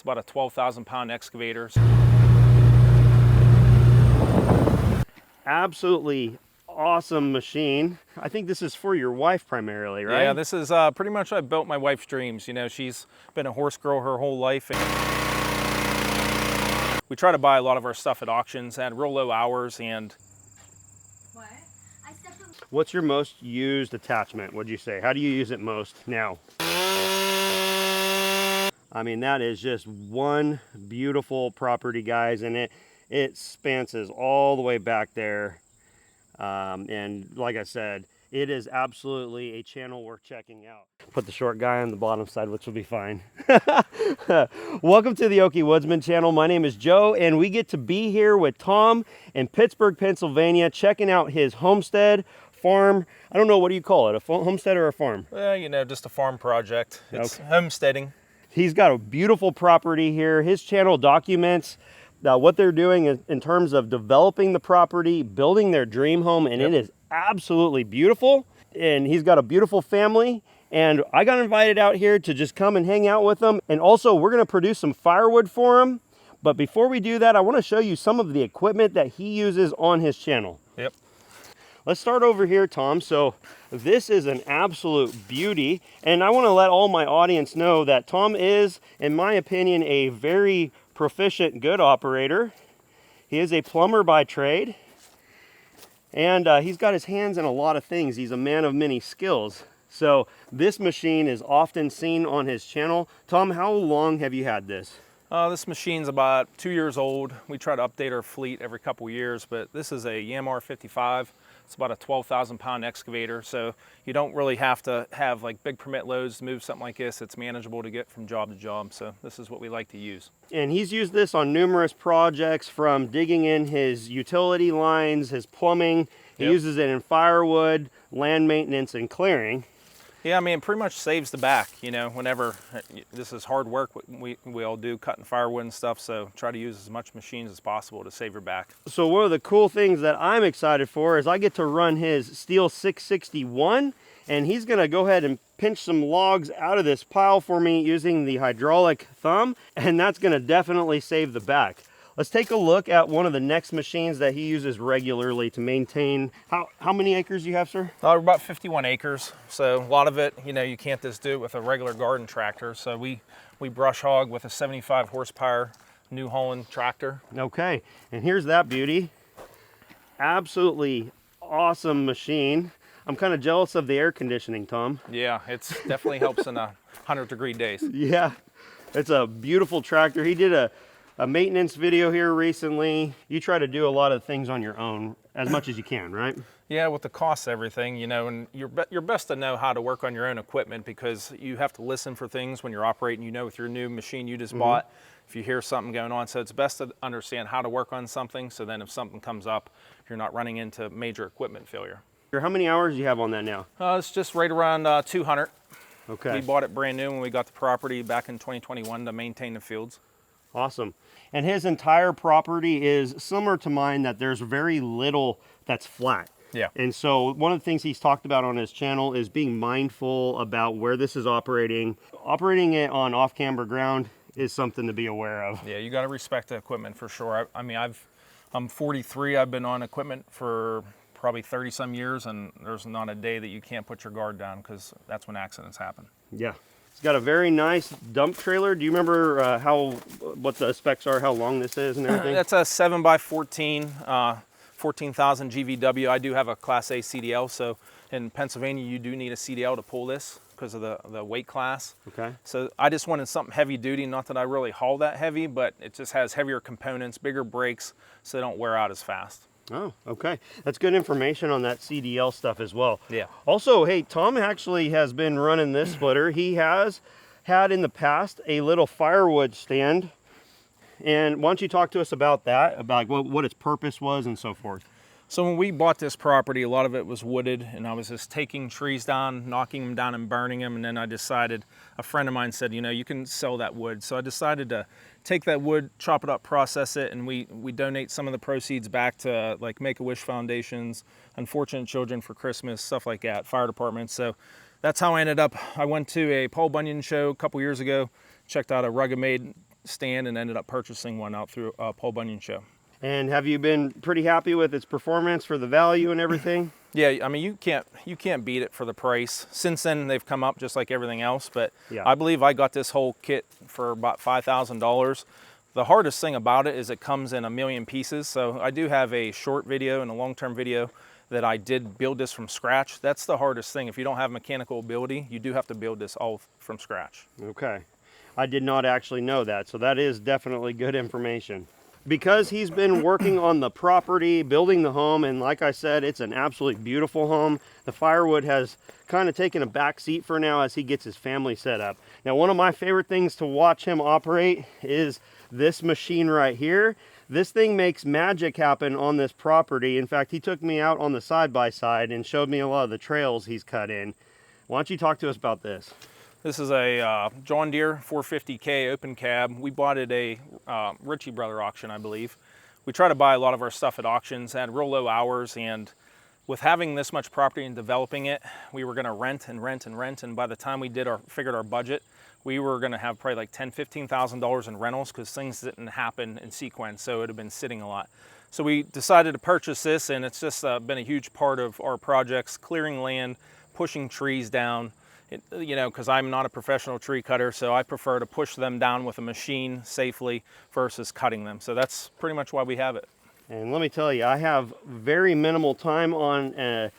about a 12,000 pound excavator. Absolutely awesome machine. I think this is for your wife primarily, right? Yeah, this is pretty much I built my wife's dreams. You know, she's been a horse girl her whole life. We try to buy a lot of our stuff at auctions at real low hours. And what's your most used attachment, would you say? How do you use it most now? I mean, that is just one beautiful property, guys, and it spances all the way back there. And like I said, it is absolutely a channel worth checking out. Put the short guy on the bottom side, which will be fine. Welcome to the Okie Woodsman channel. My name is Joe, and we get to be here with Tom in Pittsburgh, Pennsylvania, checking out his homestead farm. I don't know, what do you call it? A homestead or a farm? Well, you know, just a farm project. It's okay. Homesteading. He's got a beautiful property here. His channel documents what they're doing in terms of developing the property, building their dream home, and It is absolutely beautiful. And he's got a beautiful family. And I got invited out here to just come and hang out with him. And also, we're gonna produce some firewood for him. But before we do that, I wanna show you some of the equipment that he uses on his channel. Yep. Let's start over here, Tom. So this is an absolute beauty. And I wanna let all my audience know that Tom is, in my opinion, a very proficient, good operator. He is a plumber by trade. And he's got his hands in a lot of things. He's a man of many skills. So this machine is often seen on his channel. Tom, how long have you had this? This machine's about 2 years old. We try to update our fleet every couple years, but this is a Yanmar 55. It's about a 12,000 pound excavator. So you don't really have to have like big permit loads to move something like this. It's manageable to get from job to job. So this is what we like to use. And he's used this on numerous projects, from digging in his utility lines, his plumbing. He uses it in firewood, land maintenance, and clearing. Yeah, I mean, it pretty much saves the back, you know, whenever this is hard work, we all do, cutting firewood and stuff, so try to use as much machines as possible to save your back. So one of the cool things that I'm excited for is I get to run his STIHL 661, and he's gonna go ahead and pinch some logs out of this pile for me using the hydraulic thumb, and that's gonna definitely save the back. Let's take a look at one of the next machines that he uses regularly to maintain. How many acres do you have, sir? We're about 51 acres. So a lot of it, you know, you can't just do it with a regular garden tractor. So we brush hog with a 75 horsepower New Holland tractor. Okay, and here's that beauty. Absolutely awesome machine. I'm kind of jealous of the air conditioning, Tom. Yeah, it's definitely helps in 100-degree days. Yeah, it's a beautiful tractor. He did a maintenance video here recently. You try to do a lot of things on your own as much as you can, right? Yeah, with the cost of everything, you know, and you're best to know how to work on your own equipment, because you have to listen for things when you're operating, you know, with your new machine you just bought, if you hear something going on. So it's best to understand how to work on something, so then if something comes up, you're not running into major equipment failure. How many hours do you have on that now? It's just right around 200. Okay. We bought it brand new when we got the property back in 2021 to maintain the fields. Awesome. And his entire property is similar to mine, that there's very little that's flat. Yeah. And so one of the things he's talked about on his channel is being mindful about where this is operating. Operating it on off-camber ground is something to be aware of. Yeah, you got to respect the equipment for sure. I mean, I'm 43. I've been on equipment for probably 30 some years, and there's not a day that you can't put your guard down, because that's when accidents happen. Yeah. It's got a very nice dump trailer. Do you remember what the specs are, how long this is and everything? That's a 7x14, 14,000 GVW. I do have a Class A CDL, so in Pennsylvania you do need a CDL to pull this because of the weight class. Okay. So I just wanted something heavy duty, not that I really haul that heavy, but it just has heavier components, bigger brakes, so they don't wear out as fast. Oh, okay. That's good information on that CDL stuff as well. Yeah. Also, hey, Tom actually has been running this splitter. He has had in the past a little firewood stand. And why don't you talk to us about that, about what its purpose was and so forth? So when we bought this property, a lot of it was wooded, and I was just taking trees down, knocking them down and burning them. And then I decided, a friend of mine said, you know, you can sell that wood. So I decided to take that wood, chop it up, process it, and we donate some of the proceeds back to like Make-A-Wish foundations, Unfortunate Children for Christmas, stuff like that, fire departments. So that's how I ended up. I went to a Paul Bunyan show a couple years ago, checked out a Rugged Made stand and ended up purchasing one out through Paul Bunyan show. And have you been pretty happy with its performance for the value and everything? Yeah, I mean, you can't beat it for the price. Since then, they've come up just like everything else, but Yeah. I believe I got this whole kit for about $5,000. The hardest thing about it is it comes in a million pieces. So I do have a short video and a long-term video that I did build this from scratch. That's the hardest thing. If you don't have mechanical ability, you do have to build this all from scratch. Okay. I did not actually know that, so that is definitely good information. Because he's been working on the property, building the home, and like I said, it's an absolutely beautiful home. The Firewood has kind of taken a back seat for now as he gets his family set up. Now, one of my favorite things to watch him operate is this machine right here. This thing makes magic happen on this property. In fact, he took me out on the side-by-side and showed me a lot of the trails he's cut in. Why don't you talk to us about this? This is a John Deere 450K open cab. We bought it at a Ritchie Brother auction, I believe. We try to buy a lot of our stuff at auctions, had real low hours, and with having this much property and developing it, we were gonna rent and rent and rent, and by the time we figured our budget, we were gonna have probably like $10,000, $15,000 in rentals because things didn't happen in sequence, so it would have been sitting a lot. So we decided to purchase this, and it's just been a huge part of our projects, clearing land, pushing trees down, you know, because I'm not a professional tree cutter, so I prefer to push them down with a machine safely versus cutting them. So that's pretty much why we have it. And let me tell you, I have very minimal time on a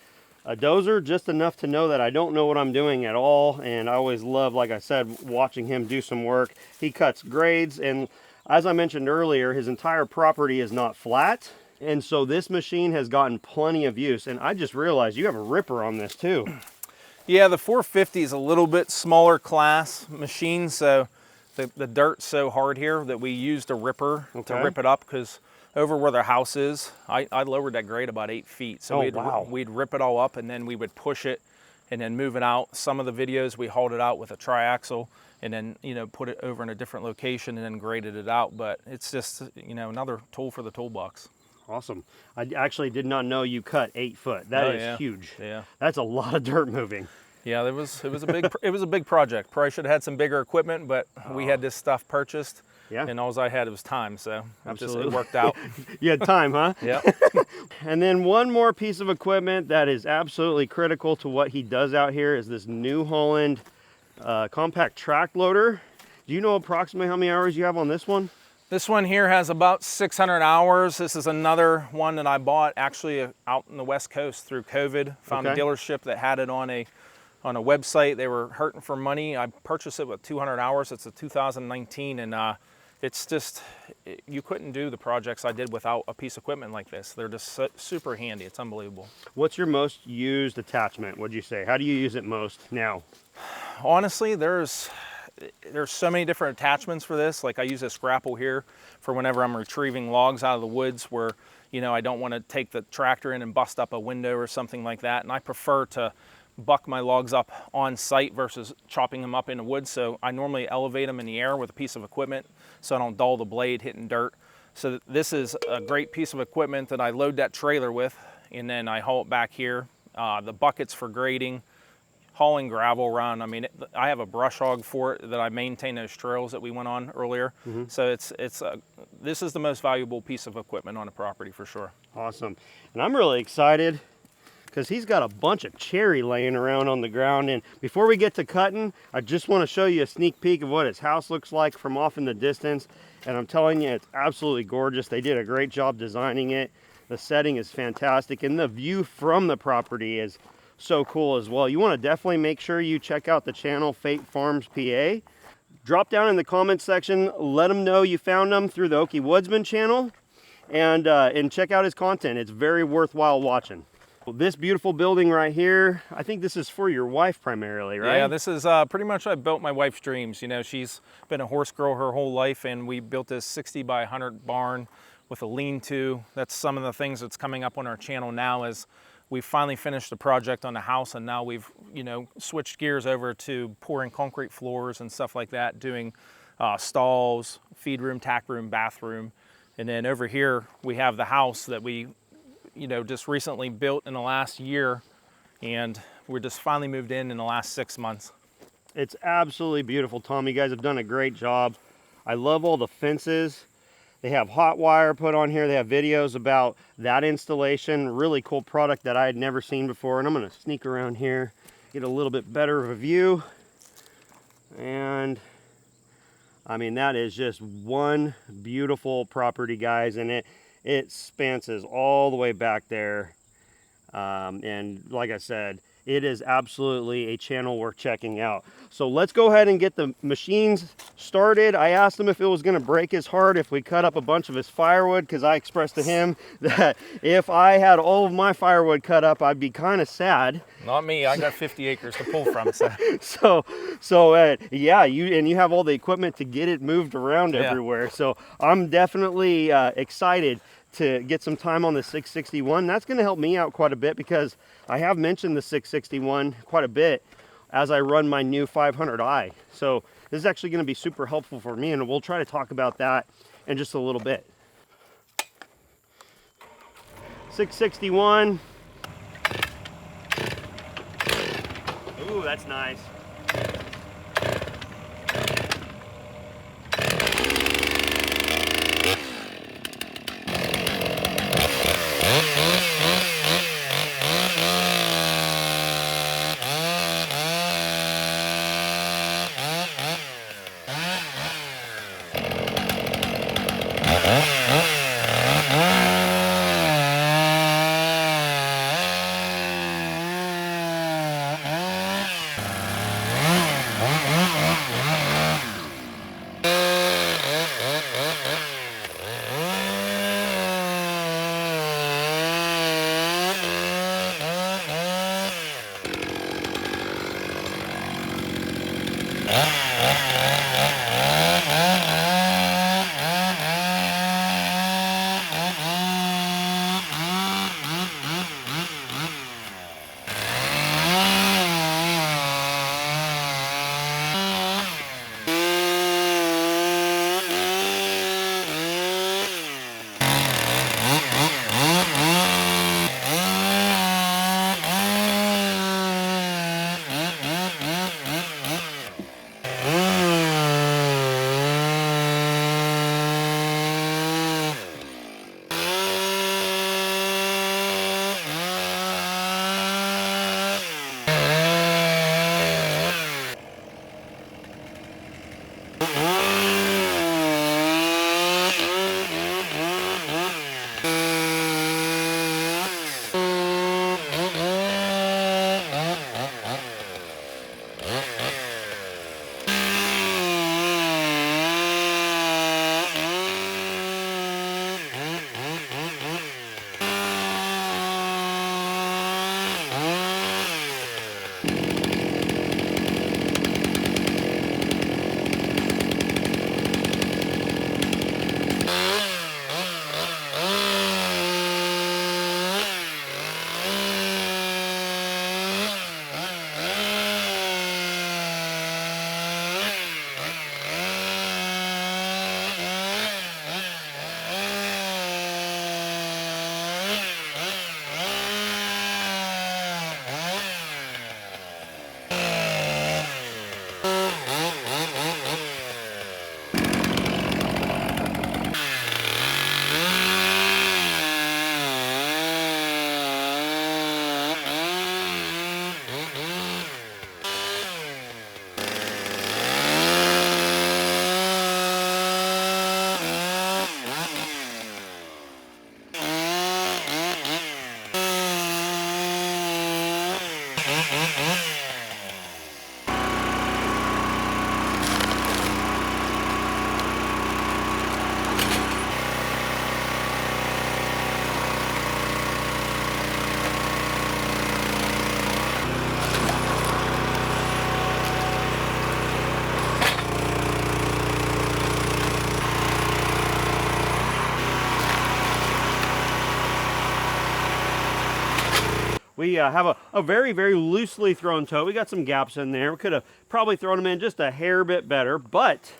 dozer, just enough to know that I don't know what I'm doing at all. And I always love, like I said, watching him do some work. He cuts grades, and as I mentioned earlier, his entire property is not flat. And so this machine has gotten plenty of use. And I just realized you have a ripper on this too. Yeah, the 450 is a little bit smaller class machine, so the dirt's so hard here that we used a ripper to rip it up, because over where the house is, I lowered that grade about 8 feet. So we'd rip it all up, and then we would push it and then move it out. Some of the videos we hauled it out with a triaxle and then, you know, put it over in a different location and then graded it out. But it's just, you know, another tool for the toolbox. Awesome. I actually did not know you cut 8 foot. That is huge. Yeah. That's a lot of dirt moving. Yeah, it was a big project. Probably should have had some bigger equipment, but we had this stuff purchased. Yeah. And all I had was time, so it worked out. You had time, huh? Yeah. And then one more piece of equipment that is absolutely critical to what he does out here is this New Holland compact track loader. Do you know approximately how many hours you have on this one? This one here has about 600 hours. This is another one that I bought actually out in the West Coast through COVID. Found a dealership that had it on a website. They were hurting for money. I purchased it with 200 hours. It's a 2019, and it's just, you couldn't do the projects I did without a piece of equipment like this. They're just super handy. It's unbelievable. What's your most used attachment, would you say? How do you use it most now? Honestly, there's so many different attachments for this. Like I use a scrapple here for whenever I'm retrieving logs out of the woods where, you know, I don't want to take the tractor in and bust up a window or something like that. And I prefer to buck my logs up on site versus chopping them up in the woods. So I normally elevate them in the air with a piece of equipment so I don't dull the blade hitting dirt. So this is a great piece of equipment that I load that trailer with, and then I haul it back here. The buckets for grading, hauling gravel around. I mean, I have a brush hog for it that I maintain those trails that we went on earlier. So this is the most valuable piece of equipment on the property for sure. Awesome. And I'm really excited because he's got a bunch of cherry laying around on the ground. And before we get to cutting, I just want to show you a sneak peek of what his house looks like from off in the distance. And I'm telling you, it's absolutely gorgeous. They did a great job designing it. The setting is fantastic, and the view from the property is so cool as well. You want to definitely make sure you check out the channel Fate Farms PA. Drop down in the comments section, let him know you found him through the Okie Woodsman channel, and check out his content. It's very worthwhile watching. This beautiful building right here, I think this is for your wife primarily, right? Yeah, this is pretty much I built my wife's dreams. You know, she's been a horse girl her whole life, and we built this 60 by 100 barn with a lean-to. That's some of the things that's coming up on our channel now as we finally finished the project on the house, and now we've, you know, switched gears over to pouring concrete floors and stuff like that, doing stalls, feed room, tack room, bathroom. And then over here, we have the house that we, you know, just recently built in the last year, and we're just finally moved in the last 6 months. It's absolutely beautiful, Tom. You guys have done a great job. I love all the fences. They have hot wire put on here. They have videos about that installation. Really cool product that I had never seen before. And I'm going to sneak around here, get a little bit better of a view. And I mean, that is just one beautiful property, guys. And it spances all the way back there. And like I said, it is absolutely a channel worth checking out. So let's go ahead and get the machines started. I asked him if it was going to break his heart if we cut up a bunch of his firewood, because I expressed to him that if I had all of my firewood cut up, I'd be kind of sad. Not me. I got 50 acres to pull from. So yeah, you have all the equipment to get it moved around everywhere. So I'm definitely excited to get some time on the 661. That's going to help me out quite a bit, because I have mentioned the 661 quite a bit as I run my new 500i. So this is actually going to be super helpful for me, and we'll try to talk about that in just a little bit. 661. Ooh, that's nice. We have a very, very loosely thrown toe. We got some gaps in there. We could have probably thrown them in just a hair bit better, but